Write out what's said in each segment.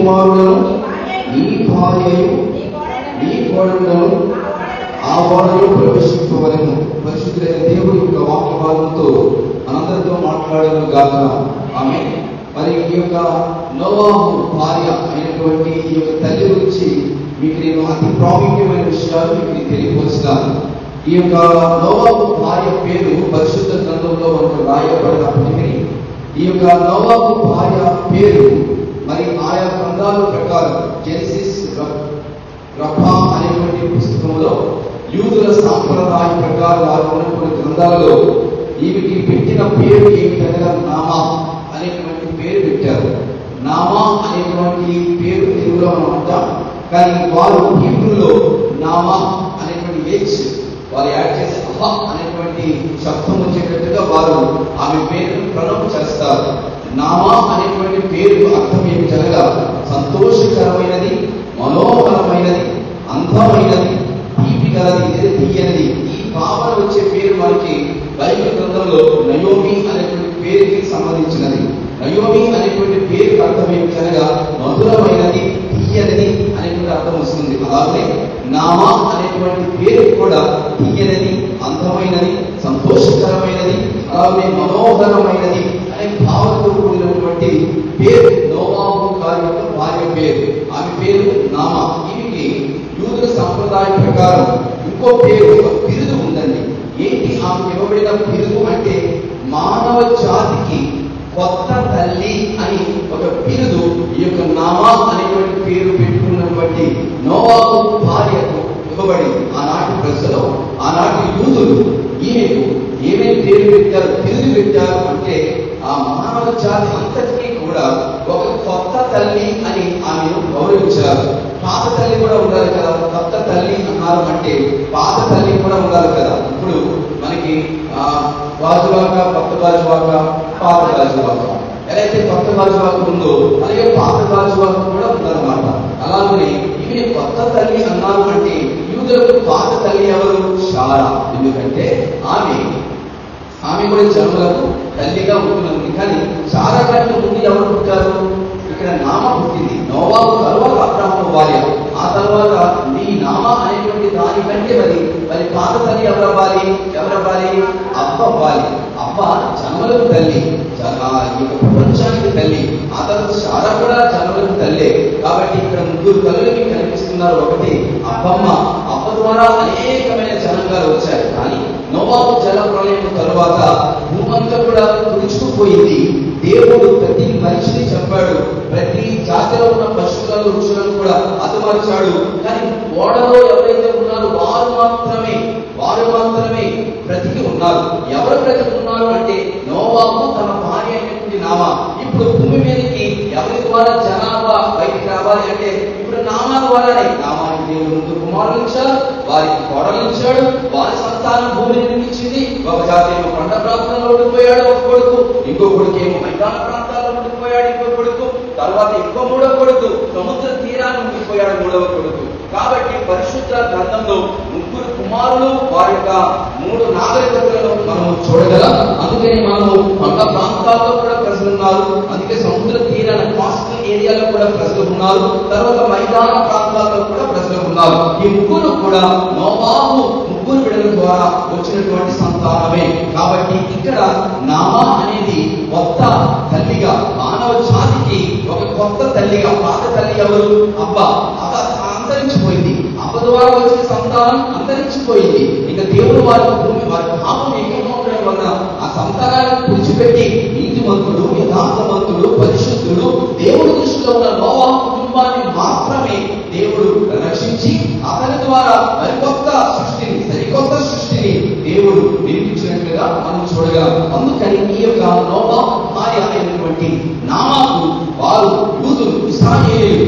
కుమారులను నీ భార్యయు నీ కోడళ్లను ఆ వాడలో ప్రవేశింపవలెను. పరిశుద్ధులైన దేవుడి యొక్క వాక్య భాగంతో మనందరితో మాట్లాడేను గాక. ఆమేన్. మరి ఈ యొక్క నోవాహు భార్య అయినటువంటి ఈ యొక్క తల్లి గురించి మీకు నేను అతి ప్రాముఖ్యమైన విషయాలు మీకు తెలియపరుస్తాను. ఈ యొక్క నోవాహు భార్య పేరు పరిశుద్ధ గ్రంథంలో మనకు రాయబడినప్పటికీ ఈ యొక్క నోవాహు భార్య పేరు మరి ఆయా గ్రంథాల ప్రకారం జెనసిస్, రఫా అనేటువంటి పుస్తకంలో యూదుల సాంప్రదాయ ప్రకారం వారు ఉన్నటువంటి గ్రంథాలలో ఈమెకి పెట్టిన పేరు ఏమిటనగా నామా అనేటువంటి పేరు పెట్టారు. నామా అనేటువంటి పేరు తెలుగులో మనం అంటాం, కానీ వారు హీబ్రూలో నామా అనేటువంటి హెచ్ వారు యాడ్ చేసి అహ అనేటువంటి శబ్దం వచ్చేటట్టుగా వారు ఆమె పేరును ప్రొనౌన్స్ చేస్తారు. నామా అనేటువంటి పేరు అర్థం ఏమిటనగా సంతోషకరమైనది, మనోహరమైనది, అందమైనది, తీపి కలది, తీయనిది. ఈ భావన వచ్చే పేరు మనకి బైబిల్ గ్రంథంలో నయోమి అనేటువంటి పేరుకి సంబంధించినది. నయోమి అనేటువంటి పేరుకి అర్థం ఏమిటనగా మధురమైనది, తీయనిది అనేటువంటి అర్థం వస్తుంది. అలాగే నామా అనేటువంటి పేరు కూడా తీయనిది, అందమైనది, సంతోషకరమైనది, అలాగే మనోహరమైనది అనే భావనతో కూడినటువంటి పేరు నోవాహు గారి యొక్క భార్య పేరు. ఆమె పేరు నామా. ఈమెకి యూదుల సంప్రదాయ ప్రకారం ఇంకో పేరు, ఒక బిరుదు ఉందండి. ఏంటి ఆమె ఇవ్వబడిన బిరుదు అంటే మానవ జాతికి కొత్త తల్లి అని ఒక బిరుదు ఈ యొక్క నామా అనేటువంటి పేరు పెట్టుకున్నటువంటి నోవాహు భార్యకు ఇవ్వబడింది. ఆనాటి ప్రజలు, ఆనాటి యూదులు ఈమెకు ఏమేమి పేరు పెట్టారు, బిరుదు పెట్టారు అంటే ఆ మానవ జాతి అంతటికీ కూడా ఒక కొత్త తల్లి అని ఆమెను గౌరవించారు. పాత తల్లి కూడా ఉండాలి కదా, కొత్త తల్లి అన్నారు అంటే పాత తల్లి కూడా ఉండాలి కదా. ఇప్పుడు మనకి గాజువాక, కొత్త గాజువాక, పాత గాజువాక. ఎలా అయితే కొత్త గాజువాక ఉందో అలాగే పాత గాజువాక కూడా ఉందన్నమాట. అలాగే ఇవి కొత్త తల్లి అన్నారు అంటే యూదులకు పాత తల్లి ఎవరు? శారా. ఎందుకంటే ఆమె కూడా జనులకు తల్లిగా ఉంటున్నది. కానీ శారా కంటే ముందు ఎవరు పుట్టారు? ఇక్కడ నామా పుట్టింది. నోవాహు తర్వాత అబ్రాహాము భార్య. ఆ తర్వాత నీ నామా అనేటువంటి దానికంటే మరి పాత తల్లి ఎవరవ్వాలి? అవ్వ అవ్వాలి. అవ్వ జన్మలకు తల్లి, ఈ ప్రపంచానికి తల్లి. ఆ తర్వాత శారా కూడా జన్మలకు తల్లే. కాబట్టి ఇక్కడ ముగ్గురు తల్లులకి కనిపిస్తున్నారు. ఒకటి అవ్వమ్మ. అవ్వ ద్వారా అనేకమైన జనాంగాలు వచ్చాయి. కానీ నోవాహు జల ప్రళయం తరువాత భూమంతా కూడా తుడుచుకుపోయింది. దేవుడు ప్రతి మనిషిని చంపాడు, ప్రతి జాతిలో ఉన్న పశువులను, వృక్షులను కూడా హతమార్చాడు. కానీ ఓడలో ఎవరైతే ఉన్నారో వారు మాత్రమే బ్రతికి ఉన్నారు. ఎవరు బ్రతికి ఉన్నారు అంటే నోవాహు తన భార్య అయినటువంటి నామా. ఇప్పుడు భూమి మీదకి ఎవరి ద్వారా జనాభా బయటికి రావాలి అంటే ఇప్పుడు నామా ద్వారానే. నామానికి దేవుడు ముందు కుమారులు ఇచ్చారు, వారికి కోడలు ఇచ్చాడు, వారి సంతానం భూమిని నిర్మించింది. ఒక జాతి ఏమో కొండ ప్రాంతంలో ఉండిపోయాడు ఒక కొడుకు, ఇంకో కొడుకు ఏమో మైదాన ప్రాంతాల్లో ఉండిపోయాడు ఇంకో కొడుకు, తర్వాత ఇంకో మూడో కొడుకు సముద్ర తీరాన్ని ఉండిపోయాడు మూడవ కొడుకు. కాబట్టి పరిశుద్ధ గ్రంథంలో ముగ్గురు కుమారులు, వారి యొక్క 3 నాగరికతలను మనం చూడగలం. అందుకని మనము కొండ ప్రాంతాల్లో కూడా ప్రజలు ఉన్నారు, అందుకే సముద్ర తీరాల కోస్టల్ ఏరియాలో కూడా ప్రజలు ఉన్నారు, తర్వాత మైదాన ప్రాంతాల్లో కూడా ప్రజలు ఉన్నారు. ఈ ముగ్గురు కూడా నోవాహు ముగ్గురు బిడ్డల ద్వారా వచ్చినటువంటి సంతానమే. కాబట్టి ఇక్కడ నామా అనేది కొత్త తల్లిగా, మానవ జాతికి ఒక కొత్త తల్లిగా. పాత తల్లి ఎవరు? అవ్వ. అంతరించిపోయింది. అవ్వ ద్వారా వచ్చిన సంతానం అంతరించిపోయింది. ఇక దేవుడు వారి పాపం ఎక్కువగా ఉండడం వలన ఆ సంతానాన్ని పుడిచిపెట్టి నీతిమంతుడు, యథార్థవంతుడు, పరిశుద్ధుడు, దేవుడి దృష్టిలో ఉన్న నోవాహు కుటుంబాన్ని మాత్రమే దేవుడు రక్షించి అతని ద్వారా సరికొత్త సృష్టిని దేవుడు నిర్మించినట్లుగా మనం చూడగలం. అందుకని ఈ యొక్క నోవాహు భార్య అయినటువంటి నామాకు వారు యూదులు, ఇశ్రాయేలీయులు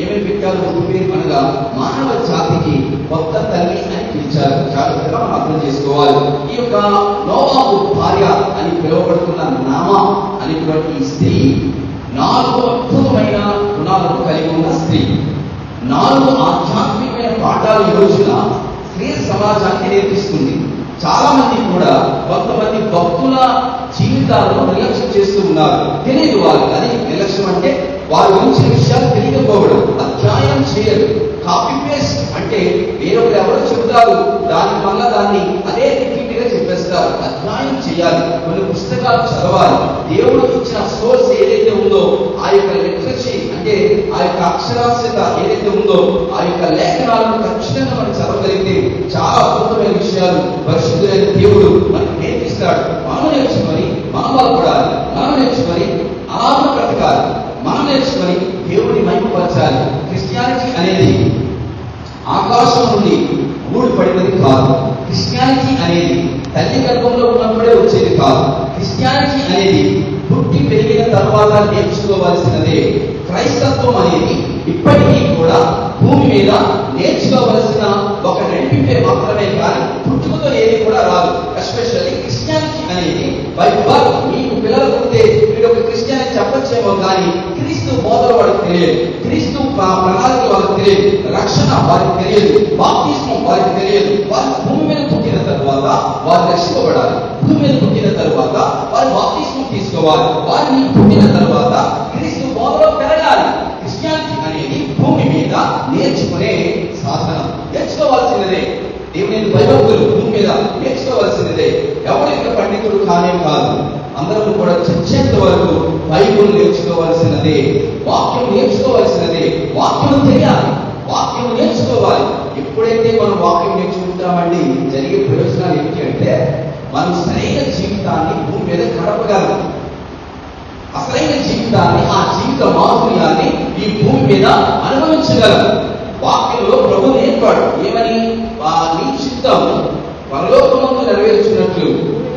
ఏమేమి పెట్టారు? పేరు అనగా మానవ జాతికి కొత్త తల్లి అని పిలిచారు. జాగ్రత్తగా మనం అర్థం చేసుకోవాలి. ఈ యొక్క నోవాహు భార్య అని పిలువబడుతున్న నామా అనేటువంటి స్త్రీ 4 అద్భుతమైన గుణాలను కలిగి ఉన్న స్త్రీ. 4 ఆధ్యాత్మికమైన పాఠాలు ఈ రోజున స్త్రీ సమాజానికి నేర్పిస్తుంది. చాలా మంది కూడా కొంతమంది భక్తుల జీవితాలను నిర్లక్ష్యం చేస్తూ ఉన్నారు. తెలియదు వాళ్ళకి. అది నిర్లక్ష్యం అంటే వారి గురించిన విషయాలు తెలియకపోవడం, అధ్యయనం చేయరు. కాపీ పేస్ట్ అంటే వేరొకరు ఎవరో చెబుతారు, దాని వల్ల దాన్ని అదే రిపీట్గా చెప్పేస్తారు. అధ్యయనం చేయాలి, కొన్ని పుస్తకాలు చదవాలి. దేవుడు ఇచ్చిన సోర్స్ ఏదైతే ఉందో ఆ యొక్క లిటరసీ అంటే ఆ యొక్క అక్షరాస్యత ఏదైతే ఉందో ఆ యొక్క లేఖనాలను ఖచ్చితంగా మనం చదవగలిగితే చాలా అద్భుతమైన విషయాలు పరిశుద్ధులైన దేవుడు మనకు నేర్పిస్తాడు. మనం నేర్చుకొని మనం బాగుపడాలి, మనం నేర్చుకొని అలాగే బ్రతకాలి, మనం నేర్చుకొని దేవుడిని మహిమపరచాలి. క్రిస్టియానిటీ అనేది ఆకాశం నుండి ఊడిపడినది కాదు. క్రిస్టియానిటీ అనేది తల్లి గర్భంలో ఉన్నప్పుడే వచ్చేది కాదు. క్రిస్టియానిటీ అనేది పుట్టి పెరిగిన తర్వాత నేర్చుకోవలసినదే. క్రైస్తత్వం అనేది ఇప్పటికీ కూడా భూమి మీద నేర్చుకోవలసిన ఒక నడిపే మాత్రమే కానీ పుట్టుకతో ఏది కూడా రాదు. ఎస్పెషల్లీ క్రిస్టియానిటీ అనేది బై బర్త్ మీకు పిల్లలు పుడితే మీరు ఒక క్రిస్టియానిటీ చెప్పచ్చేమో కానీ క్రీస్తు బోధన వాడికి తెలియదు, క్రీస్తు ప్రణాళిక వారికి తెలియదు, రక్షణ వారికి తెలియదు, బాప్తిస్మం వారికి తెలియదు. వారు భూమి మీద పుట్టిన తర్వాత వారు రక్షింపబడాలి. భూమి మీద పుట్టిన తర్వాత వారు బాప్తిస్మం తీసుకోవాలి. వారిని పుట్టిన తర్వాత క్రీస్తు బోధలో పెరగాలి. క్రిస్టియానిటీ అనేది భూమి మీద నేర్చుకునే సాధనం, నేర్చుకోవాల్సినదే. దేవుని భయభక్తులు భూమి మీద నేర్చుకోవాల్సినదే. ఎవరు ఇక్కడ పండితుడు కానే కాదు, అందరూ కూడా చచ్చేంత వరకు బైబుల్ నేర్చుకోవాల్సినదే, వాక్యం నేర్చుకోవాల్సినదే. వాక్యం తెలియాలి, వాక్యం నేర్చుకోవాలి. ఎప్పుడైతే మనం వాక్యం నేర్చుకుంటామండి జరిగే ప్రయోజనాలు ఏంటి అంటే మనం సరైన జీవితాన్ని భూమి మీద గడపగలం. అసలైన జీవితాన్ని, ఆ జీవిత మాధుర్యాన్ని ఈ భూమి మీద అనుభవించగలం. వాక్యంలో ప్రభు నేర్పాడు ఏమని, నీ చిత్తం పరలోకమందు నెరవేర్చున్నట్లు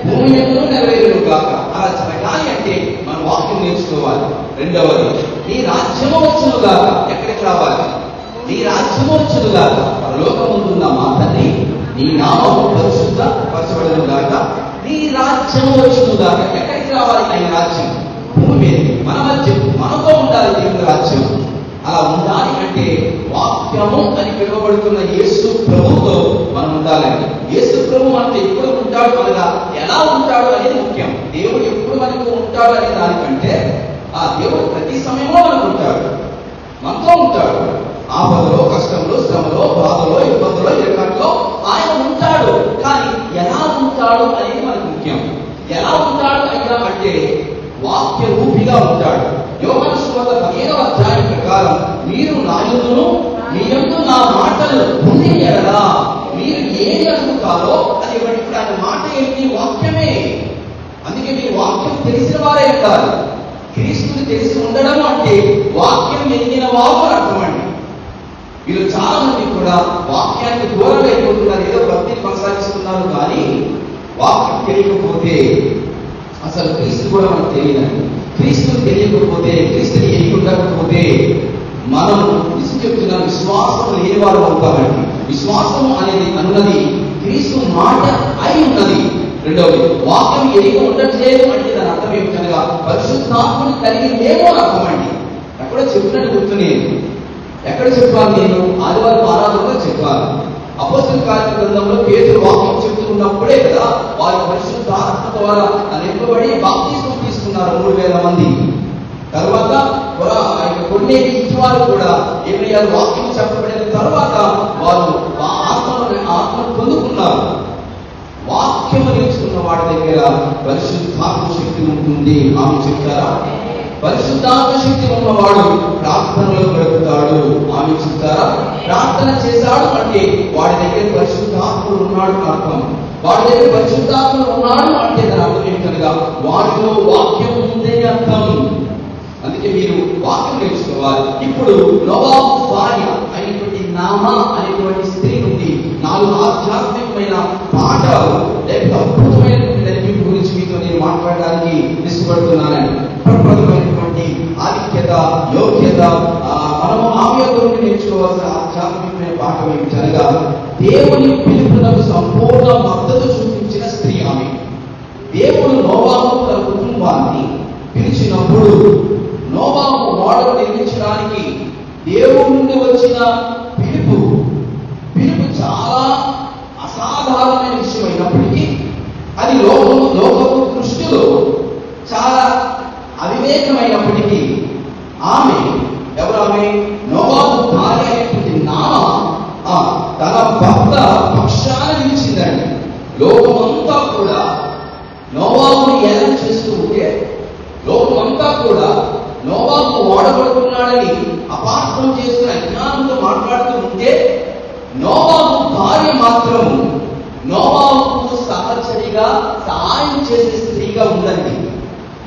భూమి మీద నెరవేరును కాక. అలా జరగాలి అంటే మనం వాక్యం నేర్చుకోవాలి. రెండవది, నీ రాజ్యము వచ్చును గాక. ఎక్కడికి రావాలి? నీ రాజ్యము వచ్చును గాక. పరలోకమందున్న మా తండ్రి నీ నామము పరిశుద్ధ పరచబడును గాక. నీ రాజ్యము వచ్చును గాక. ఎక్కడికి రావాలి? ఆయన రాజ్యం భూమి మీద మన మధ్య మనతో ఉండాలి. దేవుని రాజ్యం అలా ఉండాలి అంటే వాక్యము అని పిలువబడుతున్న యేసు ప్రభుతో మనం ఉండాలని. యేసు ప్రభు మనతో ఎప్పుడు ఉంటాడు అనగా ఎలా ఉంటాడు అనేది ముఖ్యం. దేవుడు ఎప్పుడు మనకు ఉంటాడు అనే దానికంటే ఆ దేవుడు ప్రతి సమయంలో మనకు ఉంటాడు, మనతో ఉంటాడు. ఆపదలో, కష్టంలో, శ్రమలో, బాధలో, ఇబ్బందులో, ఇరకాట్లో ఆయన ఉంటాడు. కానీ ఎలా ఉంటాడు అనేది మనకు ముఖ్యం. ఎలా ఉంటాడు అయినా అంటే వాక్య రూపిగా ఉంటాడు. యోహాను సువార్త 15వ అధ్యాయం ప్రకారం మీరు నా యందును మీ యందు నా మాటలు ఉండి ఎడలా మీరు ఏది అడుగుతారో అది ఇవ్వండి. ఇప్పుడు ఆయన మాట ఏంటి? వాక్యమే. అందుకే మీరు వాక్యం తెలిసిన వారే ఉంటారు. క్రీస్తుని తెలిసి ఉండడం అంటే వాక్యం ఎదిగిన వారు అర్థం అండి. వీళ్ళు చాలా మంది కూడా వాక్యానికి దూరంగా అయిపోతున్నారు, ఏదో భక్తిని కొనసాగిస్తున్నారు. కానీ వాక్యం తెలియకపోతే అసలు క్రీస్తు కూడా మనకు తెలియదండి. క్రీస్తుని తెలియకపోతే, క్రీస్తుని ఎరిగి ఉండకపోతే మనం నిజం చెప్తున్న విశ్వాసం లేని వారు అవుతామండి. విశ్వాసం అనేది అన్నది క్రీస్తు మాట అయి ఉన్నది. రెండవది, వాక్యం ఎరిగి ఉండట్లేదు అంటే దాని అర్థం ఏమిటనగా పరిశుద్ధాత్మను కలిగి లేమో అని అర్థం అండి. ఎక్కడో చెప్పినట్టు గుర్తునేది. ఎక్కడ చెప్పాలి? నేను ఆదివారం ఆరాధనలో చెప్పాలి. అపోస్తల కార్య గ్రంథంలో పేతురు వాక్యం చెప్తున్నప్పుడే కదా వారి పరిశుద్ధాత్మ ద్వారా నింపబడి బాప్తిస్మం తీసుకున్నారు 3000 మంది. తర్వాత కొన్ని ఇంటి వారు కూడా ఏమయ్యారు? వాక్యం చెప్పబడిన తర్వాత వారు ఆత్మను పొందుకున్నారు. వాక్యము నేర్చుకున్న వాడి దగ్గర పరిశుద్ధాత్మ శక్తి ఉంటుంది. ఆమె చెప్తారా? పరిశుద్ధాత్మ శక్తి ఉన్నవాడు ప్రార్థనలో గడుపుతాడు. ఆమె చెప్తారా? ప్రార్థన చేశాడు అంటే వాడి దగ్గర పరిశుద్ధాత్ముడు ఉన్నాడు అర్థం. వాడి దగ్గర పరిశుద్ధాత్ముడు ఉన్నాడు అంటే దాని అర్థం ఏంటనగా వాడిలో వాక్యం ఉందని అర్థం. అందుకే మీరు వాక్యం నేర్చుకోవాలి. ఇప్పుడు నోవాహు భార్య అయినటువంటి నామా అనేటువంటి స్త్రీ నుండి 4 ఆధ్యాత్మికమైన పాఠాలు లేకపోతే అద్భుతమైనటువంటి నడిపింపు గురించి మీతో నేను మాట్లాడడానికి ఇష్టపడుతున్నానని. ప్రప్రథమైనటువంటి ఆధిక్యత, యోగ్యత, మనము ఆమె గురించి నేర్చుకోవాల్సిన ఆధ్యాత్మికమైన పాఠం ఏమిటనగా దేవుని పిలుపునకు సంపూర్ణ మద్దతు చూపించిన స్త్రీ ఆమె. దేవుడు నోవాహు తన కుటుంబాన్ని పిలిచినప్పుడు నోవాహు ఓడను నిర్మించడానికి దేవుడి నుండి వచ్చిన పిలుపు చాలా అసాధారణమైన విషయం అయినప్పటికీ అది లోకపు దృష్టిలో చాలా అవివేకమైనప్పటికీ ఆమె నోవాహు భార్య అయినటువంటి నామ తన భర్త పక్షాన నిలిచిందండి. లోకమంతా కూడా నోవాహుని ఏలం చేస్తూ ఉంటే, లోకమంతా కూడా నోవాహు వాడబడుతున్నాడని అపార్థం చేస్తున్న అజ్ఞానంతో మాట్లాడుతూ ఉంటే, నోవాహు భార్య మాత్రము నోవాహుకు సహచరిగా సహాయం చేసే స్త్రీగా ఉందండి.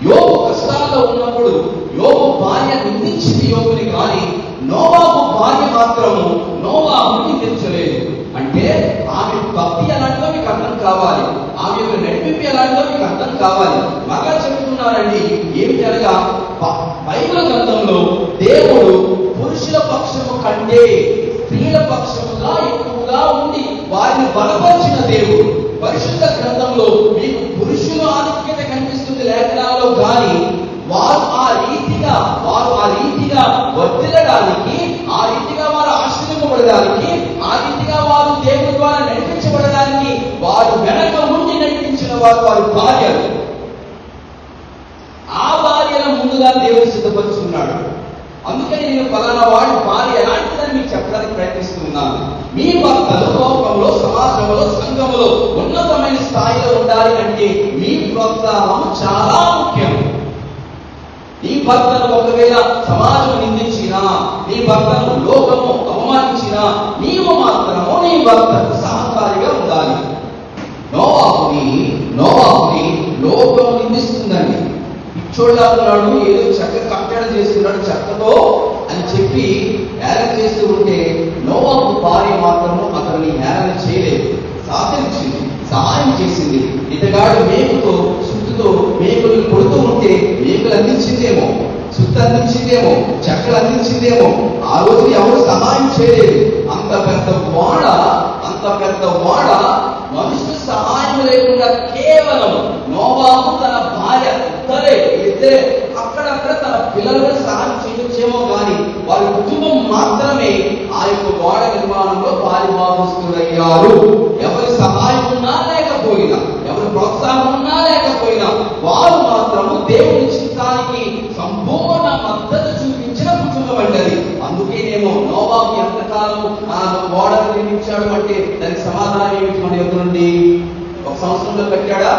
యోబు కష్టాల్లో ఉన్నప్పుడు యోబు భార్య నిందించింది యోబుని, కానీ నోవాహు భార్య మాత్రము నోవాహుని నిందించలేదు. అంటే ఆమె భక్తి ఎలాంటిదో మీకు అర్థం కావాలి, ఆమె యొక్క నడిపింపు ఎలాంటిదో మీకు అర్థం కావాలి. మరలా చెప్తున్నారండి, ఏమిటి అనగా బైబిల్ గ్రంథంలో దేవుడు పురుషుల పక్షము కంటే స్త్రీల పక్షముగా ఎక్కువగా ఉండి వారిని బలపరిచిన దేవుడు. పరిశుద్ధ గ్రంథంలో మీకు పురుషుల ఆధిక్యత కనిపిస్తుంది లేఖనాల్లో, కానీ వారు ఆ రీతిగా వర్తిల్లడానికి, ఆ రీతిగా వారు ఆశ్రయింపబడడానికి, ఆ రీతిగా వారు దేవుని ద్వారా నడిపించబడడానికి వారు వెనక ఉండి నడిపించిన వారి భార్యలు. ఆ భార్యను ముందుగా దేవుడు సిద్ధపరుచుకున్నాడు. అందుకని నేను ఫలానా వాడి భార్య ఎలాంటిదని మీకు చెప్పడానికి ప్రయత్నిస్తున్నాను. మీ భర్తలు లోకంలో, సమాజంలో, సంఘంలో ఉన్నతమైన స్థాయిలో ఉండాలి అంటే మీ ప్రోత్సాహం చాలా ముఖ్యం. నీ భర్తను ఒకవేళ సమాజం నిందించినా, నీ భర్తను లోకము అవమానించినా, నీవు మాత్రము నీ భర్తకు సహకారిగా ఉండాలి. నోవాహుని లోకము నిందిస్తుందండి. పిచ్చోళ్ళ ఉన్నాడు, ఏదో చెక్క కట్టడం చేస్తున్నాడు చెక్కతో అని చెప్పి హేళన చేస్తూ ఉంటే, నోవాహు భార్య మాత్రము అతన్ని హేళన చేయలేదు, సహకరించింది, సహాయం చేసింది. ఇతగాడు మేకుతో సుత్తుతో మేకులు కొడుతూ ఉంటే మేకులు అందించిందేమో, సుత్తు అందించిందేమో, చెక్కలు అందించిందేమో. ఆ రోజు ఎవరు సహాయం చేయలేదు. అంత పెద్ద వాడ మనుషుల సహాయం లేకుండా కేవలం నోవాహు తన భార్య ఇద్దరే అక్కడక్కడ తన పిల్లలను సహాయం చేయొచ్చేమో, కానీ వారి కుటుంబం మాత్రమే ఆ యొక్క గోడ నిర్మాణంలో పాలిభాగస్తులయ్యారు. ఎవరి సహాయం ఉన్నా లేకపోయినా, ఎవరి ప్రోత్సాహం ఉన్నా లేకపోయినా, వారు మాత్రము దేవుని చిత్తానికి సంపూర్ణ మద్దతు చూపించిన కుటుంబం అంటది. అందుకేనేమో నోవాహు ఎంతకాలం ఆ గోడను నిర్మించాడు అంటే దానికి సమాధానం ఏమిటి మన యొక్క నుండి? 1 సంవత్సరంలో కట్టాడా?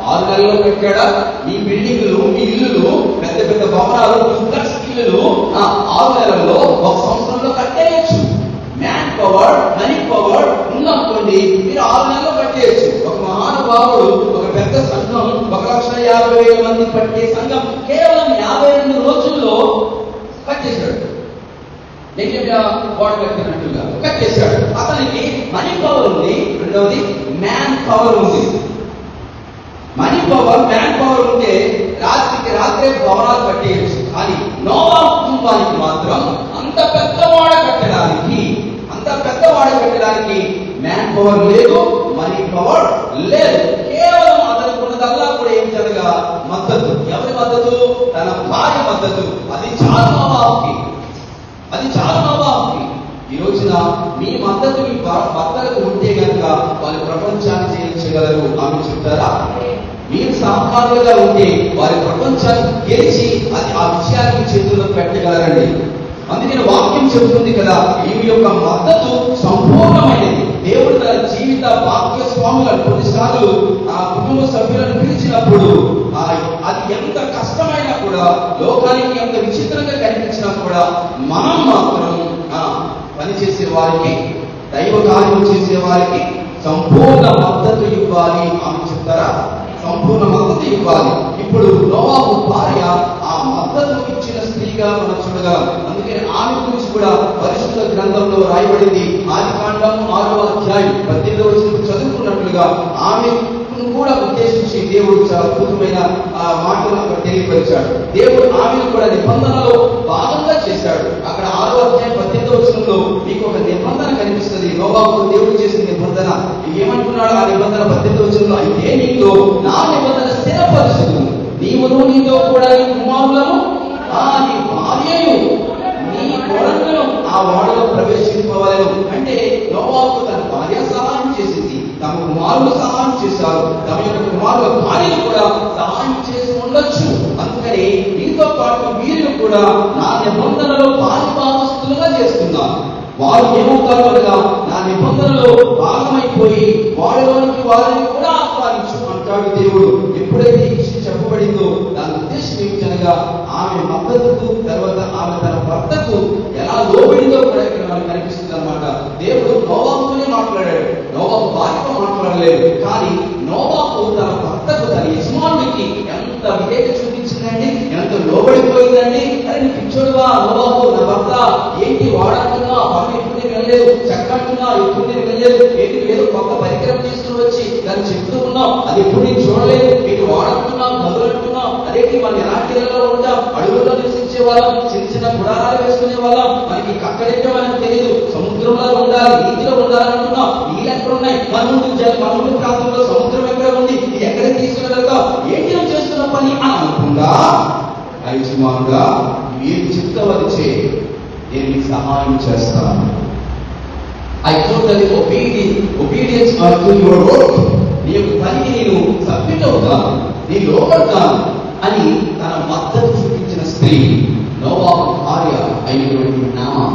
6 నెలల్లో కట్టాడా? మీ బిల్డింగులు, మీ ఇల్లులు, పెద్ద పెద్ద భవనాలు, డూప్లెక్స్ ఇల్లులు 6 నెలల్లో, 1 సంవత్సరంలో కట్టేయచ్చు. మ్యాన్ పవర్, మనీ పవర్ ఉందనుకోండి, మీరు 6 నెలల్లో కట్టేయచ్చు. ఒక మహానుభావుడు ఒక పెద్ద సంఘం 1,50,000 మంది పట్టే సంఘం కేవలం 52 రోజుల్లో కట్టేశాడు. గోడ కట్టినట్టుగా కట్టేశాడు. అతనికి మనీ పవర్ ఉంది, రెండవది మ్యాన్ పవర్ ఉంది. మనీ పవర్, మ్యాన్ పవర్ ఉంటే రాత్రికి రాత్రే భవనాలు కట్టేయచ్చు. కానీ నోవాహు కుటుంబానికి మాత్రం అంత పెద్ద వాడ కట్టడానికి మ్యాన్ పవర్ లేదు, మనీ పవర్ లేదు. కేవలం అతనికి ఉన్నదల్లా కూడా ఏం జరగా మద్దతు. ఎవరి మద్దతు? తన భార్య మద్దతు. అది చాలు నోవాహుకి. ఈ రోజున మీ మద్దతు మీ భర్తలకు ఉంటే కనుక వాళ్ళు ప్రపంచాన్ని జయించగలరు. ఆమె చెప్తారా? మీరు సహకారులుగా ఉంటే వారి ప్రపంచాన్ని గెలిచి అది ఆ విషయాన్ని చేతుల్లో పెట్టగలరండి. అందుకని వాక్యం చెబుతుంది కదా, ఈమె యొక్క మద్దతు సంపూర్ణమైనది. దేవుడు తన జీవిత భాగ్యస్వాములను కొన్నిసార్లు ఆ కుటుంబ సభ్యులను పిలిచినప్పుడు అది ఎంత కష్టమైనా కూడా, లోకానికి ఎంత విచిత్రంగా కనిపించినా కూడా, మనం మాత్రం పనిచేసే వారికి, దైవ కార్యం చేసే వారికి సంపూర్ణ మద్దతు ఇవ్వాలి. ఆమె చెప్తారా? సంపూర్ణ మద్దతు ఇవ్వాలి. ఇప్పుడు నోవాహు భార్య ఆ మద్దతు ఇచ్చిన స్త్రీగా మనం చూడగలం. అందుకని ఆమె గురించి కూడా పరిశుద్ధ గ్రంథంలో రాయబడింది. ఆదికాండం 6వ అధ్యాయం 18వ వచనం చదువుకున్నట్లుగా ఆమె కూడా ఉద్దేశించి దేవుడు చాలా అద్భుతమైన మాటలను తెలియపరిచాడు. దేవుడు ఆమెను కూడా నిబంధనలో భాగంగా చేశాడు. అక్కడ 6వ అధ్యాయం 18వ వచనంలో మీకు ఒక నిబంధన కనిపిస్తుంది. నోవాహుతో దేవుడు చేసిన నిబంధన ఏమంటున్నాడు? ఆ నిబంధన 18వ వచనంలో, అయితే నీతో నా నిబంధన స్థిరపరచును, నీవును నీతో కూడా నీ కుమారులను, నీ భార్యను, నీ కోడలను ఆ ఓడలో ప్రవేశింపవలెను. అంటే నోవాహుకు తన భార్య సహాయం చేసింది, తమ కుమారులు సహాయం చేశారు, తమ యొక్క కుమారుల భార్యను కూడా సహాయం చేసి ఉండొచ్చు. అందుకని మీతో పాటు మీరు కూడా నా నిబంధనలో పాలుభాగస్తులు వారు ఏమవుతారు అనగా నా నిబంధనలో భాగమైపోయి వారిలోనికి వారిని కూడా ఆహ్వానించు అంటాడు దేవుడు. ఎప్పుడైతే ఈ విషయం చెప్పబడిందో దాని ఉద్దేశం ఏమిటనగా ఆమె మద్దతుకు, తర్వాత ఆమె తన భర్తకు ఎలా లోబడిందో కూడా ఇక్కడ మనకు కనిపిస్తుంది అన్నమాట. దేవుడు నోవాహుతోనే మాట్లాడాడు, నోవాహు భార్యతో మాట్లాడలేదు. కానీ నోవాహు తన భర్తకు, తన యజమానుడికి ఎంత విధేయత చూపించిందండి, ఎంత లోబడిపోయిందండి. అరే నీ పిచ్చోడుగా నోవాహు, నా భర్త ఏంటి వాడంటున్నా, పని ఎప్పుడు నేను వెళ్ళలేదు, చక్కంటున్నా ఎప్పుడు నేను వెళ్ళలేదు, ఏంటి ఏదో కొత్త పరికరం తీసుకుని వచ్చి దాన్ని చెప్తూ ఉన్నాం, అది ఎప్పుడు నేను చూడలేదు, ఏంటి వాడంటున్నాం, మొదలంటున్నాం. అదేంటి మనం ఎలాంటి ఇళ్లలో ఉంటాం, అడుగుల్లో నివసించే వాళ్ళం, చిన్న చిన్న గుడారాలు వేసుకునే వాళ్ళం, మనకి కక్కడెట్టే మనకు తెలియదు, సముద్రంలో ఉండాలి, నీటిలో ఉండాలంటున్నాం, నీళ్ళు ఎక్కడ ఉన్నాయి, మన ముందు ప్రాంతంలో సముద్రం ఎక్కడ ఉంది, ఇది ఎక్కడికి తీసుకువెళ్తాం, ఏంటి నువ్వు చేస్తున్న పని అని అనుకుందా యజమానుగా ఏం చెప్తావని చే, నేను నీకు సహాయం చేస్తాను. I totally obedience to your work. నీ యొక్క పనికి నేను సబ్మిట్ అవుతాను, నేను లోపడతాను అని తన మద్దతు చూపించిన స్త్రీ నోవాహు భార్య అయినటువంటి నామా.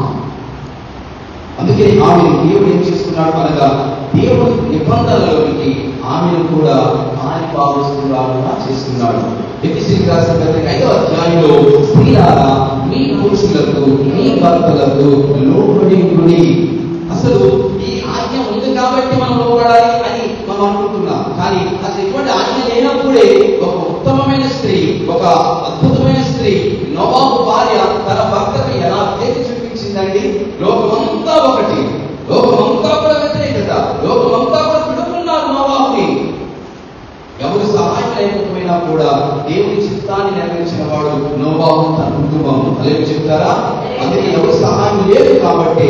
అందుకే ఆమెను దేవుడు ఏం చేస్తున్నాడు అనగా దేవుడి నిబంధనలోనికి ఆమెను కూడా పాలిపాలుస్తున్నాడుగా చేస్తున్నాడు. ఎఫెసీయులకు రాసిన పత్రిక 5వ అధ్యాయంలో స్త్రీలారా మీ పురుషులకు, మీ భర్తలకు లోబడి ఉండుడి. అసలు ఈ ఆజ్ఞ ఉంది కాబట్టి మనం లోబడాలి అని మనం అనుకుంటున్నాం. కానీ అసలు ఎటువంటి ఆజ్ఞ లేనప్పుడే ఒక ఉత్తమమైన స్త్రీ, ఒక అద్భుతమైన స్త్రీ నోవాహు భార్య తన భర్తకు ఎలా విధేయత చూపించిందండి. లోకమంతా ఒకటి, లోకమంతా కూడా వ్యతిరేకత, లోకమంతా కూడా విడుతున్నారు నోవాహుని. ఎవరు సహాయం లేకపోయినా కూడా దేవుని చిత్తాన్ని నెరవేర్చిన వాడు నోవాహు, తన కుటుంబం. అదేమి చెప్తారా? అందుకే ఎవరు సహాయం లేదు కాబట్టి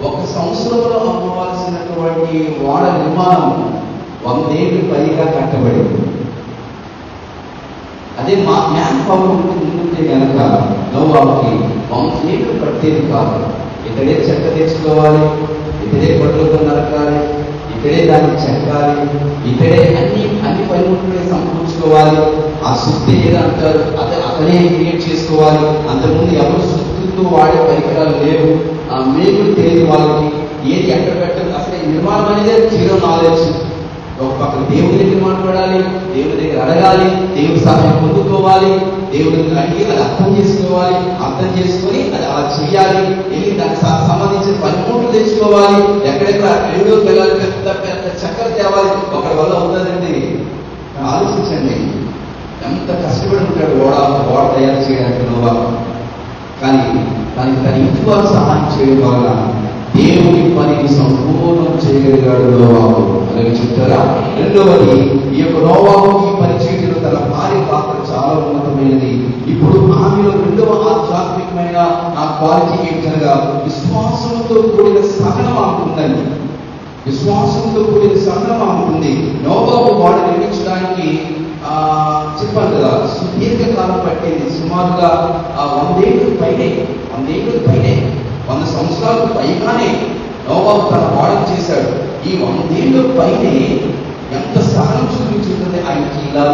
1 సంవత్సరంలో అమ్మవలసినటువంటి వాడ నిర్మాణం 100 ఏళ్ళు పైగా కట్టబడింది. అదే మ్యాన్ పవర్ ముందుంటే కనుక నోవాహుకి 100 ఏళ్ళు పట్టేది కాదు. ఇక్కడే చెక్క తెచ్చుకోవాలి, ఇక్కడే గొడ్లతో నరకాలి, ఇక్కడే దాన్ని చెక్కాలి, ఇక్కడే అన్ని పనిముట్లే సమకూర్చుకోవాలి. ఆ శుద్ధి ఏదంటారు అతనే క్రియేట్ చేసుకోవాలి. అంతకుముందు ఎవరు శుద్ధితో వాడే పరికరాలు లేవు. ఆ మేకులు తెలియదు వాళ్ళకి, ఏది ఎక్కడ పెట్టాలి. అసలు ఈ నిర్మాణం అనేది 0 నాలెడ్జ్. ఒక పక్కన దేవుడి దగ్గర మాట్లాడాలి, దేవుడి దగ్గర అడగాలి, దేవుడి సహాయం పొందుకోవాలి, దేవుడిని అడిగి అది అర్థం చేసుకోవాలి, అర్థం చేసుకొని అది అలా చెయ్యాలి, వెళ్ళి దానికి సంబంధించిన పనిముట్లు తెచ్చుకోవాలి, ఎక్కడెక్కడ ఏడో పిల్లలు పెద్ద పెద్ద చక్కెర తేవాలి. ఒకటి వల్ల అవుతుందండి. ఆలోచించండి ఎంత కష్టపడి ఉంటాడు ఓడ తయారు చేయడానికి నోవాహు. కానీ తన ఇంటి వారు సహాయం చేయడం వల్ల దేవుని పనికి సంపూర్ణం చేయగలిగాడు నోవాహు. అలాగే చెప్తారా? రెండవది, ఈ యొక్క నోవాహు ఈ పని చేయడంలో తన భార్య పాత్ర చాలా ఉన్నతమైనది. ఇప్పుడు ఆమెలో రెండవ ఆధ్యాత్మికమైన ఆ క్వాలిటీ ఏంటనగా విశ్వాసంతో కూడిన సహనం ఆకుందండి. విశ్వాసంతో కూడిన సహనం ఆకుంది. నోవాహు వాడ నిర్మించడానికి చెప్పాను కదా, సుదీర్ఘకాలం పట్టింది. సుమారుగా 100 ఏళ్ళు పైనే 100 సంవత్సరాలకు పైగానే నోవాహు తన వాడకు చేశాడు. ఈ 100 ఏళ్ళు పైనే ఎంత సహనం చూపించుంటుంది ఆయనకి. ఇలా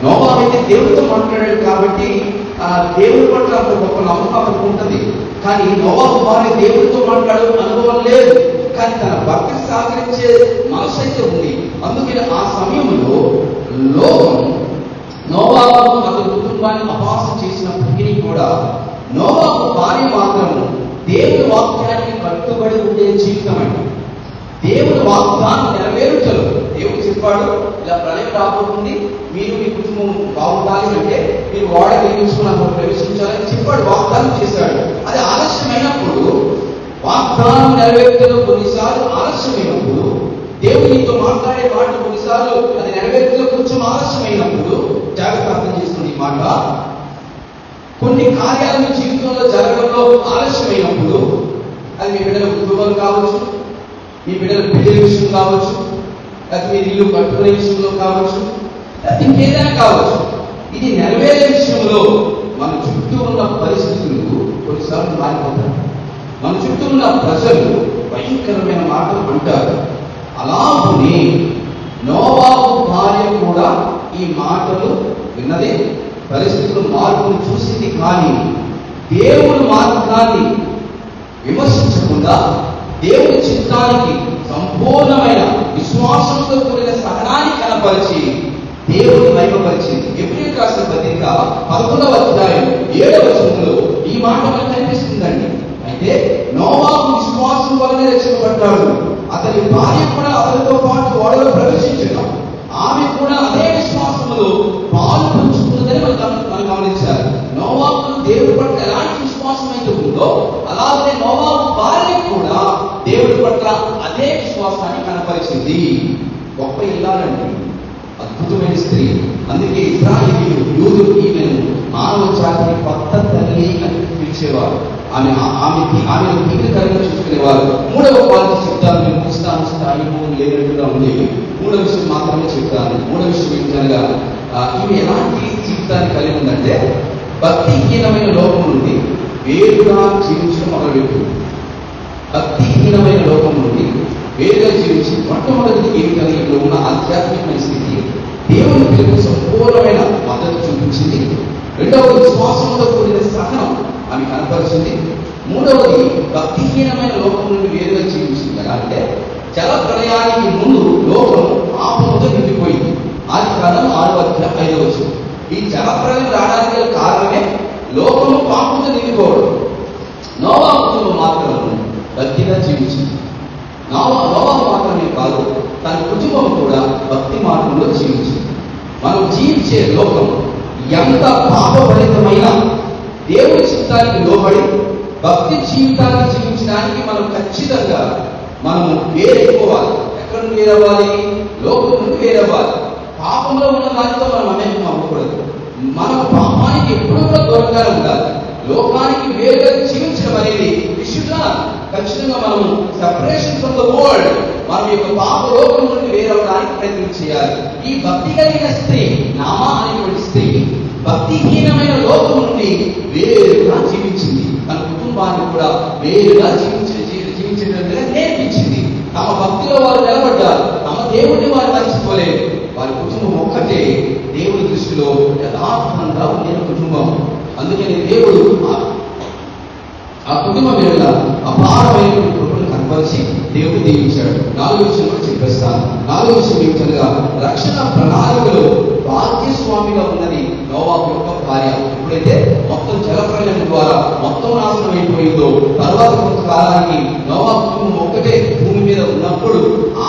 నోవాహు అయితే దేవుడితో మాట్లాడాడు కాబట్టి ఆ దేవుడి పట్ల అంత గొప్ప నమ్మకం ఉంటుంది. కానీ నోవాహు భార్య దేవుడితో మాట్లాడే అనుభవం లేదు, కానీ తన భర్తకు సహకరించే మనసు అయితే ఉంది. అందుకని ఆ సమయంలో లోకం నోవాహు అతని కుటుంబాన్ని అపహాస్యం చేసినప్పటికీ కూడా నోవాహు భార్య మాత్రం దేవుని వాక్యానికి కట్టుబడి ఉండే జీవితం అండి. దేవుని వాగ్దానం నెరవేరుటలు దేవుడు చెప్పాడు, ఇలా ప్రళయం రాబోతుంది, మీరు మీ కుటుంబం బాగుండాలి అంటే మీరు వాడ నిర్మించుకున్న ప్రవేశించాలని చెప్పాడు, వాగ్దానం చేశాడు. అది ఆలస్యమైనప్పుడు, వాగ్దానం నెరవేరుటలో కొన్నిసార్లు ఆలస్యమైనప్పుడు, దేవునితో మాట్లాడే మాట కొన్నిసార్లు అది నెరవేరుటలో కొంచెం ఆలస్యమైనప్పుడు, జాగ్రత్త అర్థం చేసుకుని ఈ మాట, కొన్ని కార్యాలు మీ జీవితంలో జరగడంలో ఆలస్యమైనప్పుడు, అది మీ బిడ్డల ఉద్యోగం కావచ్చు, మీ బిడ్డల పెళ్లి విషయం కావచ్చు, లేకపోతే మీరు ఇల్లు కట్టుకునే విషయంలో కావచ్చు, లేకపోతే ఇంకేదైనా కావచ్చు, ఇది నెరవేరే విషయంలో మన చుట్టూ ఉన్న పరిస్థితులు కొన్నిసార్లు మారిపోతారు. మన చుట్టూ ఉన్న ప్రజలు భయంకరమైన మాటలు అంటారు. అలాగే నోవాహు భార్య కూడా ఈ మాటలు విన్నదే, పరిస్థితులు మార్పును చూసింది. కానీ దేవుని మార్గాన్ని విమర్శించకుండా చివరిగా దేవుని చిత్తానికి సంపూర్ణమైన విశ్వాసంతో కూడిన సహనాన్ని కనపరిచి దేవుని మహిమపరిచింది. ఎబ్రియయులకు రాసిన పత్రిక 11వ అధ్యాయం 7వ వచనంలో ఈ మాట మనకు కనిపిస్తుందండి. అయితే నోవాహు విశ్వాసం వల్లనే రక్షింపబడ్డాడు. అతని భార్య కూడా అతనితో పాటు ఓడలో ప్రవేశించడం, ఆమె కూడా అదే విశ్వాసంలో పాలు పంచుకున్నదని మనం గమనించాలి. నోవాహు దేవుడి పట్ల ఎలాంటి విశ్వాసం అయితే ఉందో అలాగే నోవాహు భార్య కూడా దేవుడి పట్ల అదే విశ్వాసాన్ని కనపరిచింది. గొప్ప ఇల్లాలండి, అద్భుతమైన స్త్రీ. అందుకే ఇశ్రాయేలీయులు యూదులు ఈమెను మానవ జాతిని కొత్త తల్లి అని పిలిచేవారు. ఆమెను భీకరంగా చూసుకునేవారు. మూడవ పాయింట్ చెప్తాను, నేను ముగిస్తాను, స్థాయి లేనట్టుగా ఉంది. మూడవ విషయం మాత్రమే చెప్తాను. మూడవ విషయం ఏంటనగా ఈమె ఎలాంటి జీవితాన్ని కలిగి ఉందంటే భక్తిహీనమైన లోకం నుండి వేరుగా జీవించడం మొదలుపెట్టింది. భక్తిహీనమైన లోకం నుండి వేరుగా జీవించి మొట్టమొదటి ఏమిటని ఇక్కడ ఉన్న ఆధ్యాత్మికమైన స్థితి దేవుని పిలుపు సంపూర్ణమైన మద్దతు చూపించింది. రెండవది విశ్వాసంతో కూడిన సహనం ఆమె కనపరిచింది. మూడవది భక్తిహీనమైన లోకం నుండి వేరుగా జీవించింది. ఎలా అంటే జల ప్రళయానికి ముందు లోకం పాపంతో నిండిపోయింది. ఆదికాండం 6వ అధ్యాయం 5వ వచనం. ఈ జల ప్రళయం రావడానికి గల కారణమే లోకము పాపంతో నిండిపోవడం. నోవాహు కుటుంబం మాత్రం భక్తిగా జీవించింది. నోవాహు మాత్రమే కాదు, తన కుటుంబం కూడా భక్తి మార్గంలో జీవించింది. మనం జీవించే లోకం ఎంత పాపభరితమైన దేవుని చిత్తానికి లోబడి భక్తి జీవితాన్ని జీవించడానికి మనం ఖచ్చితంగా మనము వేరైపోవాలి. ఎక్కడ నుండి వేరవ్వాలి? లోకం నుండి వేరవ్వాలి. పాపంలో ఉన్న దానితో మనం అమేకం అవ్వకూడదు. మనం పాపానికి ఎప్పుడూ కూడా దూరంగా ఉండాలి. లోకానికి వేరుగా జీవించడం అనేది విశుద్ధ. ఖచ్చితంగా మనము సెపరేషన్ ఫ్రమ్ ద వరల్డ్, మన యొక్క పాప లోకం నుండి వేరవడానికి ప్రయత్నం చేయాలి. ఈ భక్తి కలిగిన స్త్రీ, నామా అనేటువంటి స్త్రీ భక్తిహీనమైన లోకం నుండి వేరుగా జీవించింది. తన కుటుంబాన్ని కూడా వేరుగా జీవించడం నేర్పించింది. తమ భక్తిలో వారు నిలబడ్డారు. తమ దేవుడిని వారు మర్చిపోలేదు. వారి కుటుంబం ఒక్కటే దేవుడి దృష్టిలో యథార్థంగా ఉండే కుటుంబం. అందుకని దేవుడు ఆ కుటుంబం మీద అపారమైన కృపను కనపరిచి దేవుడు దీవించాడు. 4వ విషయం కూడా చెప్పేస్తాను. 4వ విషయం ఏమిటనగా రక్షణ ప్రణాళికలో భాగ్యస్వామిగా ఉన్నది నోవాహు యొక్క భార్య. ఎప్పుడైతే మొత్తం జలప్రలయం ద్వారా మొత్తం నాశనం అయిపోయిందో తర్వాత కొంతకాలానికి నోవాహు కుటుంబం ఒక్కటే భూమి మీద ఉన్నప్పుడు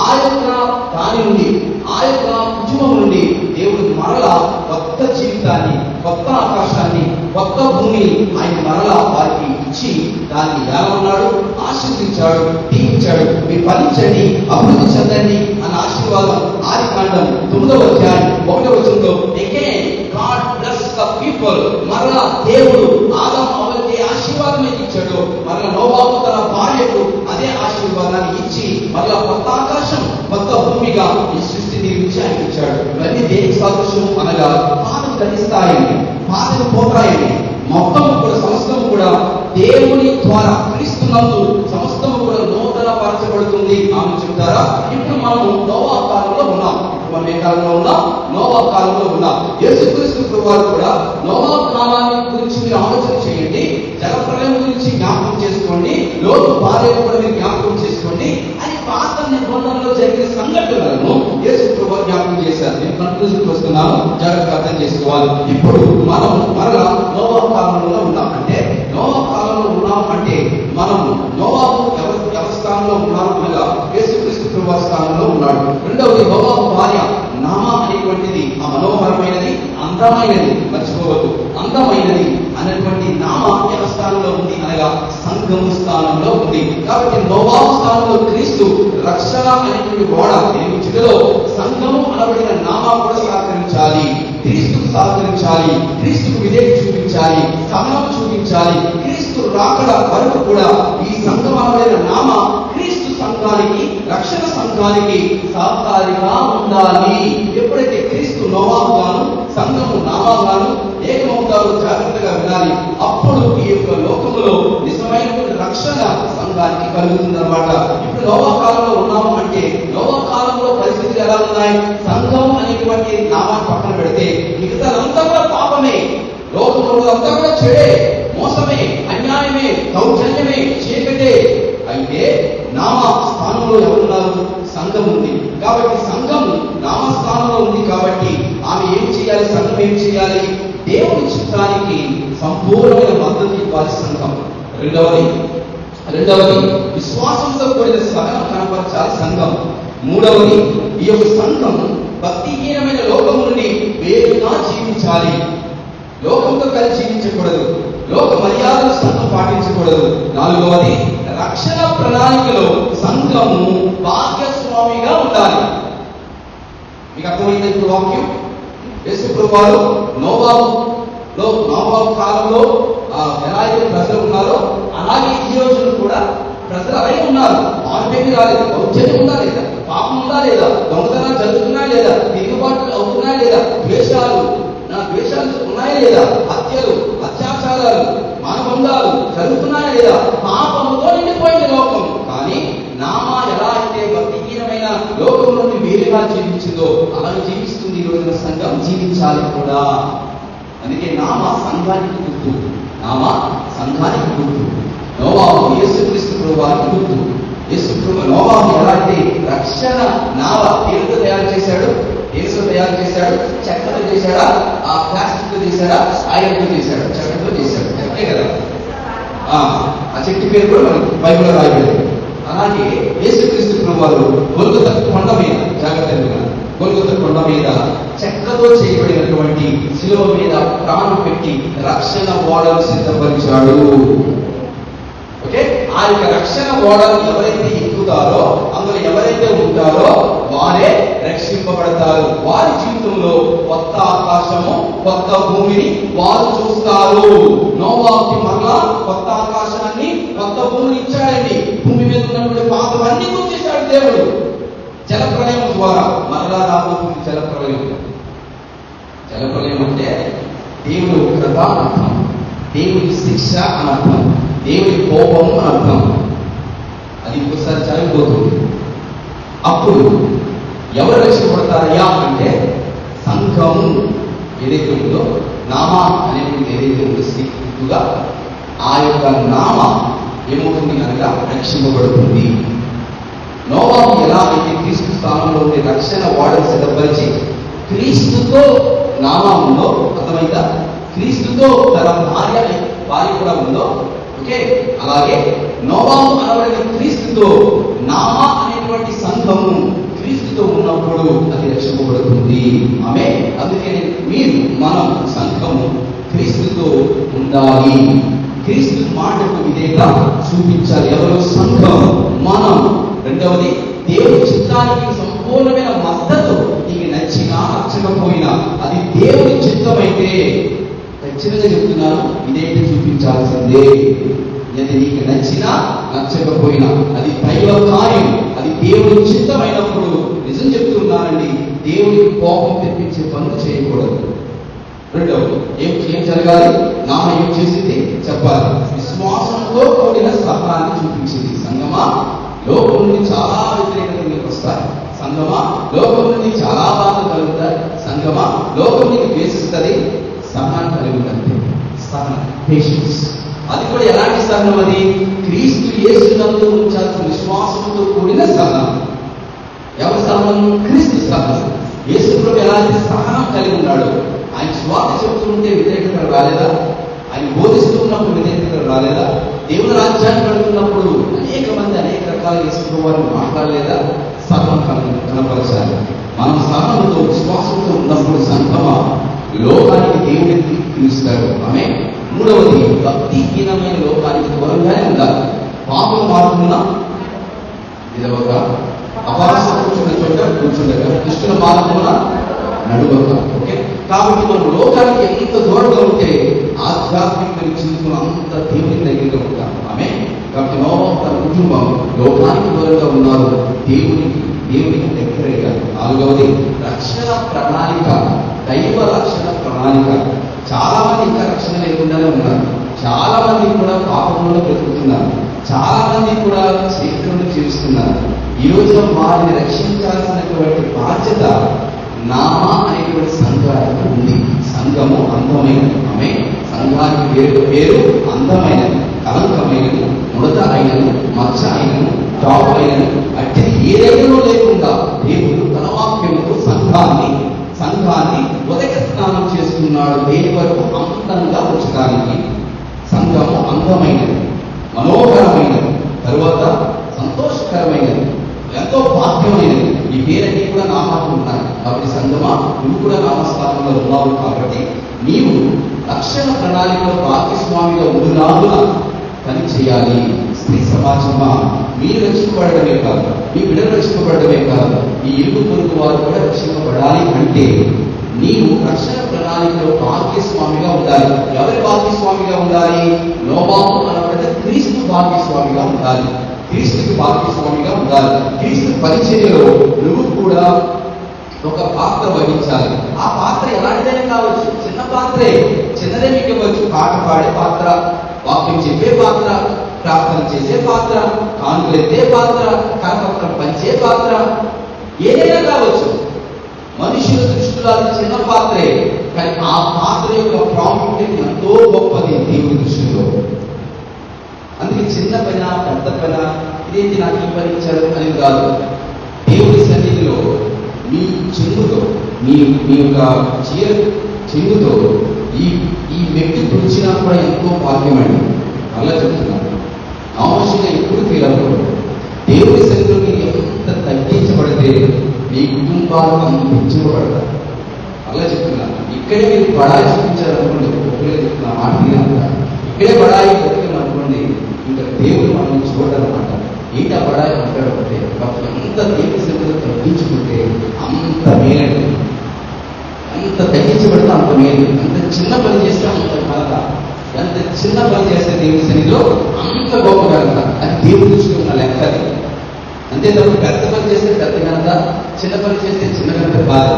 ఆ యొక్క దాని నుండి, ఆ యొక్క కుటుంబం నుండి దేవుడు మరలా కొత్త జీవితాన్ని, కొత్త ఆకాశాన్ని, కొత్త భూమిని ఆయన మరలా వారికి ఇచ్చి దాన్ని ఏమన్నాడు? ఆశీర్వదించాడు, దీవించాడు. మీరు ఫలించండి, అభివృద్ధి చెందండి అన్న ఆశీర్వాదం ఆదికాండం 9వ అధ్యాయం 1వ వచనంలో again God bless the people. మరలా దేవుడు ఆదాము హవ్వకి ఆశీర్వాదం ఇచ్చాడు. మరలా నోవాహు తన భార్యకు అదే ఆశీర్వాదాన్ని ఇచ్చి మరలా కొత్త ఆకాశం, కొత్త భూమిగా ఈ సృష్టి నిర్మించి ఆయన ఇచ్చాడు. ఇవన్నీ దేనికి సాదృశ్యం అనగా పాపం గతిస్తాయండి, పాపం పోతాయండి. మొత్తం కూడా సమస్తము కూడా దేవుని ద్వారా క్రీస్తునందు సమస్తము కూడా నూతన పరచబడుతుంది అని చెప్తారా? ఇప్పుడు మనము నోవాహు కాలంలో ఉన్నాం. మనం ఏ కాలంలో ఉన్నాం? నోవాహు కాలంలో ఉన్నాం. యేసుక్రీస్తు వారు కూడా నోవాహు కాలాన్ని గురించి మీరు ఆలోచన చేయండి, జలప్రలయం గురించి జ్ఞాపకం చేసుకోండి, లోతు భార్య కూడా మీరు జ్ఞాపకం చేసుకోండి అని పాత నిబంధనలో జరిగిన సంఘటనలను యేసుక్రీస్తు వారు జ్ఞాపకం చేశారు. నేను కన్క్లూజన్కి వస్తున్నాను, జాగ్రత్తగా అర్థం చేసుకోవాలి. ఇప్పుడు మనం మరలా నోవాహు కాలంలో ఉన్నాం. అంటే నోవాహు కాలంలో ఉన్నాం అంటే మనము నోవాహు ఎవరి స్థానంలో ఉన్నాం అనగా యేసుక్రీస్తు వారి స్థానంలో ఉన్నాడు. రెండవది నోవాహు భార్య నామా అనేటువంటిది ఆ మనోహరమైనది, అందమైనది. మర్చిపోవద్దు, అందమైనది అనేటువంటి నామ ఎవరి స్థానంలో ఉంది అనగా సంఘము స్థానంలో ఉంది. కాబట్టి నోవాహు స్థానంలో క్రీస్తు రక్షణ అనేటువంటి గోడ నిర్మించడంలో సంఘము అనబడిన నామా కూడా సహకరించాలి. క్రీస్తుకు సహకరించాలి, క్రీస్తుకు విధేయత చూపించాలి, సహనం చూపించాలి. క్రీస్తు రాకడ వరకు కూడా ఈ సంఘం అనబడిన నామ క్రీస్తు సంఘానికి, రక్షణ సంఘానికి సహకారిగా ఉండాలి. ఎప్పుడైతే క్రీస్తు నోవాహుగాను సంఘము నామాగాను ఏకమవుతారో జాగ్రత్తగా వినాలి. అప్పుడు ఈ యొక్క లోకములో నిజమైన రక్షణ సంఘానికి కలుగుతుందన్నమాట. ఇప్పుడు నోవాహు కాలంలో ఉన్నాము అంటే నోవాహు కాలంలో పరిస్థితులు ఎలా ఉన్నాయి? సంఘం అనేటువంటి నామాన్ని పక్కన పెడితే మిగతాదంతా కూడా పాపమే, లోకంలో అంతా కూడా చెడే, మోసమే, అన్యాయమే, దౌర్జన్యమే, చీకటే. అయితే సంఘం ఉంది. కాబట్టి సంఘం నామస్థానంలో ఉంది. కాబట్టి ఆమె ఏం చేయాలి? సంఘం ఏం చేయాలి? దేవుని చిత్తానికి సంపూర్ణమైన మద్దతు ఇవ్వాలి సంఘం. రెండవది విశ్వాసంతో కూడిన సహనం కనపరచాలి సంఘం. మూడవది, ఈ యొక్క సంఘం భక్తిహీనమైన లోకం నుండి వేరుగా జీవించాలి. లోకంతో కలిసి జీవించకూడదు. లోక మర్యాదలు సంఘం పాటించకూడదు. నాలుగవది, రక్షణ ప్రణాళికలో సంఘము భాగ్యస్వామిగా ఉండాలి. మీకు అర్థమైంది ఇప్పుడు వాక్యం? యేసు ప్రభువారు నోవాహు కాలంలో ఎలా అయితే ప్రజలు ఉన్నారో అలాగే ఈ రోజున కూడా ప్రజలు అలాగే ఉన్నారు. ఆరోగ్యం రాలేదు, ఔషధం ఉందా లేదా, పాపం ఉందా లేదా, దొంగతనాలు జరుగుతున్నాయా లేదా, తిరుగుబాట్లు అవుతున్నాయా లేదా, ద్వేషాలు ఉన్నాయా లేదా, హత్యలు, అత్యాచారాలు, మానబంధాలు జరుగుతున్నాయా లేదా, పాపముతో నిండిపోయింది లోకం. కానీ నామా ఎలా అయితే భక్తిహీనమైన లోకం నుండి వేరుగా జీవించిందో అలాగే జీవిస్తుంది ఈ రోజున సంఘం. జీవించాలి కూడా. అందుకే నామా సంఘానికి గుర్తు. నోవాహు యేసుక్రీస్తు ప్రభువారికి గుర్తు. నోవాహు ఎలా అయితే రక్షణ నావ తేలుతో తయారు చేశాడు, చెక్కతో చేశాడా, ఆ ప్లాస్టిక్ తో చేశాడా, ఐరన్తో చేశాడు, చెక్కతో చేశాడు, చెక్కే కదా. ఆ చెట్టు పేరు కూడా మనకి బైబిల్లో రాయబడింది. అలాగే యేసుక్రీస్తు ప్రభువారు గొల్గొతా కొండ మీద, జాగ్రత్తగా గొల్గొతా కొండ మీద చెక్కతో చేయబడినటువంటి శిలువ మీద ప్రాణం పెట్టి రక్షణ ఓడలు సిద్ధపరిచాడు. ఓకే, ఆ యొక్క రక్షణ ఓడలు ఎవరైతే ఎక్కుతారో, అందులో ఎవరైతే ఉంటారో వారే రక్షింపబడతారు. వారి జీవితంలో కొత్త ఆకాశము, కొత్త భూమిని వారు చూస్తారు. నోవాహుకి మరలా కొత్త ఆకాశాన్ని, కొత్త భూమిని ఇచ్చాడండి. భూమి మీద ఉన్నటువంటి పాపలన్నీ గుర్తించాడు దేవుడు. జలప్రలయం ద్వారా మరలా రాబోతుంది జలప్రలయం. జలప్రలయం అంటే దేవుడు ఉగ్రత అర్థం, దేవుడి శిక్ష అని అర్థం, దేవుడి కోపం అని అర్థం. అది ఇంకోసారి జరిగిపోతుంది. అప్పుడు ఎవరు రక్షించబడతారయ్యా అంటే సంఘము ఏదైతే ఉందో, నామా అనేటువంటి ఏదైతే ఉందో స్థితిగా ఆ యొక్క నామ ఏమవుతుంది కనుక రక్షింపబడుతుంది. నోవాహు ఎలా అయితే క్రీస్తు స్థానంలో ఉండే రక్షణ ఓడలు సిద్ధపరిచి క్రీస్తుతో నామా ఉందో, అర్థమైందా? క్రీస్తుతో తన భార్య కూడా ఉందో, ఓకే, అలాగే నోవాహు అనబడిన క్రీస్తుతో నామా అనేటువంటి సంఘము క్రీస్తుతో ఉన్నప్పుడు అది రక్షింపబడుతుంది. ఆమె అందుకే మనం సంఘము క్రీస్తుతో ఉండాలి. క్రీస్తు మాటకు విధేయత చూపించాలి. ఎవరు? సంఘం, మనం. రెండవది, దేవుడి చిత్తానికి సంపూర్ణమైన మద్దతు. నీకు నచ్చినా నచ్చకపోయినా అది దేవుడి చిత్తమైతే ఖచ్చితంగా చెప్తున్నాను, ఇదేంటి చూపించాల్సిందే. అది నీకు నచ్చినా నచ్చకపోయినా అది దైవ కార్యం, అది దేవుడి చిత్తమైనప్పుడు నిజం చెప్తున్నానండి, దేవుడికి కోపం తెప్పించే పనులు చేయకూడదు. రెండవది, ఏం జరగాలి? నామ ఏం చేసింది చెప్పాలి. విశ్వాసంతో కూడిన సహనాన్ని చూపించింది. సంగమా, లోకం నుండి చాలా వ్యతిరేకతలు మీకు వస్తాయి. సంగమా, లోకం నుండి చాలా బాధలు కలుగుతాయి. సంగమా, లోకం నీకు ద్వేషిస్తుంది. సహనం కలిగి ఉందంటే సహనం, పేషెన్స్. అది కూడా ఎలాంటి సహనం? అది క్రీస్తు యేసునందు ఉంచాల్సిన విశ్వాసంతో కూడిన సహనం. ఎవరి సహనం? క్రీస్తు సహనం. యేసు ప్రభు ఎలాంటి సహనం కలిగి ఉన్నాడు? ఆయన స్వార్థ చెబుతుంటే వ్యతిరేకతలు రాలేదా? ఆయన బోధిస్తూ ఉన్నప్పుడు వ్యతిరేకతలు రాలేదా? దేవుని రాజ్యాన్ని పెడుతున్నప్పుడు అనేక మంది అనేక రకాల యేసు ప్రభు వారిని మాట్లాడలేదా? సహనం కనపరచాలి. మనం సహనంతో విశ్వాసంతో ఉన్నప్పుడు సంఘమా లోకానికి దేవుడికి పిలుస్తాడు. ఆమె. మూడవది, భక్తిహీనమైన లోకానికి దూరంగానే ఉండాలి. పాపం మారుతున్నా నిలవగా, అపరాధం కూర్చుండగా, దుష్టుల మార్గమున నడువక. ఓకే, కాబట్టి మనం లోకానికి ఎంత దూరంగా ఉంటే ఆధ్యాత్మిక జీవితంలో అంత దేవుని దగ్గరగా ఉంటాం. ఆమె. కాబట్టి నోవాహు తన కుటుంబం లోకానికి దూరంగా ఉన్నారు, దేవునికి దగ్గరగా. నాలుగవది, రక్షణ ప్రణాళిక, దైవ రక్షణ ప్రణాళిక. చాలా మంది ఇంకా రక్షణ లేకుండానే ఉన్నారు. చాలా మంది కూడా పాపంలో బ్రతుకుతున్నారు. చాలా మంది కూడా చీకటిలో జీవిస్తున్నారు. ఈ రోజున వారిని రక్షించాల్సినటువంటి బాధ్యత నామా అనేటువంటి సంఘానికి ఉంది. సంఘము అందమైనది. ఆమె. సంఘానికి పేరు అందమైనది, కలంకమైనది, ముడత అయినను, మచ్చ అయినను జాబ్ అయినను అట్టి ఏదైనా లేకుండా దేవుడు తన వాక్యముతో సంఘాన్ని ఉదక స్నానం చేస్తున్నాడు. దేని వరకు? అందంగా ఉంచడానికి. సంఘము అందమైనది, మనోహరమైనది, తరువాత సంతోషకరమైనది, ఎంతో భాగ్యమైనది. ఈ పేరన్నీ కూడా నామాలు ఉన్నాయి. కాబట్టి సంఘమా, నువ్వు కూడా నామస్థానంలో ఉన్నావు. కాబట్టి నీవు రక్షణ ప్రణాళికలో భాగస్వామిగా ఉండులాగున పని చేయాలి. స్త్రీ సమాజమా, మీరు రక్షింపబడమే కాదు, మీ బిడ్డలు రక్షింపబడమే కాదు, ఈ ఇరుగు పొరుగు వారు కూడా రక్షింపబడాలి. అంటే నీవు రక్షణ ప్రణాళికలో భాగ్యస్వామిగా ఉండాలి. ఎవరి భాగ్యస్వామిగా ఉండాలి? నోవాహు అనబడితే క్రీస్తు భాగ్యస్వామిగా ఉండాలి. క్రీస్తుకి భాగ్యస్వామిగా ఉండాలి. క్రీస్తు పరిచర్యలో నువ్వు కూడా ఒక పాత్ర వహించాలి. ఆ పాత్ర ఎలాంటిదైనా కావచ్చు. చిన్న పాత్రే, చిన్నదే మీకు ఇవ్వచ్చు. పాట పాడే పాత్ర, వాక్యం చెప్పే పాత్ర, ప్రార్థన చేసే పాత్ర, కానుకలెత్తే పాత్ర, కరపత్రం పంచే పాత్ర, ఏదైనా కావచ్చు. మనుషుల దృష్టిలో అది చిన్న పాత్రే, కానీ ఆ పాత్ర యొక్క ప్రాముఖ్యత ఎంతో గొప్పది దేవుని దృష్టిలో. అందుకే చిన్న పైన పెద్ద పైన ఇదేంటి నాకు ఈ పని ఇచ్చారు అని కాదు. దేవుడి సన్నిధిలో నీ చెంగుతో, నీ యొక్క చీర చెంగుతో ఈ వ్యక్తి తుడిచినా కూడా ఎంతో భాగ్యమండి. అలా చెప్తున్నాను. అవశ్యంగా ఎప్పుడు ఫీల్ అవ్వకూడదు. దేవుడి సన్నిధిలో మీరు ఎంత తగ్గించబడితే మీ కుటుంబాలు అంత పెంచుకోబడతారు. అలా చెప్తున్నాను. ఇక్కడే మీరు బడాయి చూపించారనుకోండి, ఒకరే చెప్తున్నా మాట ఇక్కడే బడాయి అనుకోండి, ఇంకా దేవుడు మనం చూడాలన్నమాట. ఏంటి ఆ బడాయి మాట్లాడకపోతే ఎంత దేవుడి సన్నిధిలో తగ్గించుకుంటే అంత మేలండి. ఎంత తగ్గించబడితే అంత మేలు. ఎంత చిన్న పని చేస్తే అంత ఘనత. ఎంత చిన్న పని చేస్తే దేవుడి సన్నిధిలో అంత గొప్ప ఘనత. అది దేవుడి దృష్టిలో ఉన్న లెక్కది. అంతే తప్ప పెద్ద పని చేస్తే పెద్ద ఘనత, చిన్న పని చేస్తే చిన్న ఘనత కాదు.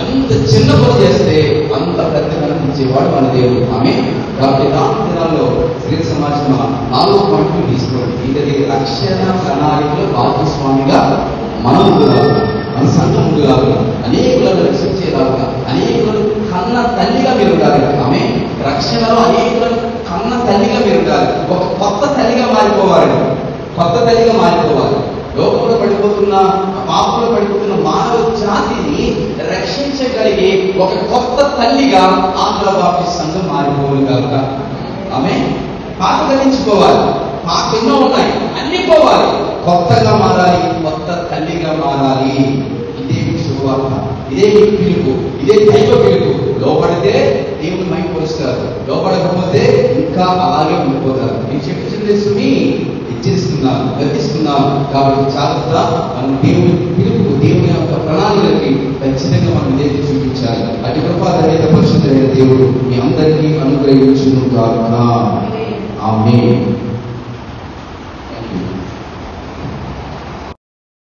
ఎంత చిన్న పని చేస్తే అంత పెద్ద ఘనత ఇచ్చేవాడు మన దేవుడు. ఆమె. కాబట్టి నాలుగు దినాల్లో స్త్రీ సమాజం 4 పాయింట్లు తీసుకోండి. ఇది రక్షణ ప్రణాళికలో భాగస్వామిగా మనం ఉండాలి. మన సంఘం ఉండాలి. అనేకులను రక్షించేలాగా, అనేకులను కన్న తల్లిగా మీరు ఉండాలి. ఆమె. రక్షణలో అనేకులను కన్న తల్లిగా మీరు ఉండాలి. ఒక కొత్త తల్లిగా మారిపోవాలి. కొత్త తల్లిగా మారిపోవాలి. లోకంలో పడిపోతున్న, పాపంలో పడిపోతున్న మానవ జాతిని రక్షించగలిగే ఒక కొత్త తల్లిగా ఆంధ్ర బాప్టిస్ట్ సంఘం మారిపోవాలి కాక. ఆమె. పాత గతించుకోవాలి. పాత ఎన్నో ఉన్నాయి, అన్ని పోవాలి. కొత్తగా మారాలి, కొత్త తల్లిగా మారాలి. ఇదే మీ శుభవార్త, ఇదే మీ పిలుపు, ఇదే దైవ పిలుపు. లోపడితే దేవుని మైపరుస్తారు, లోపడకపోతే ఇంకా అలాగే ఉండిపోతారు. నేను చెప్పించింది హెచ్చరిస్తున్నాను, గతిస్తున్నాను. కాబట్టి చాలా మనం దేవుని పిలుపు, దేవుని యొక్క ప్రణాళికలకి ఖచ్చితంగా మనం ఇదే చూపించాలి. అటు కృపాదైన పరిశుద్ధమైన దేవుడు మీ అందరికీ అనుగ్రహించును గాక. ఆమేన్.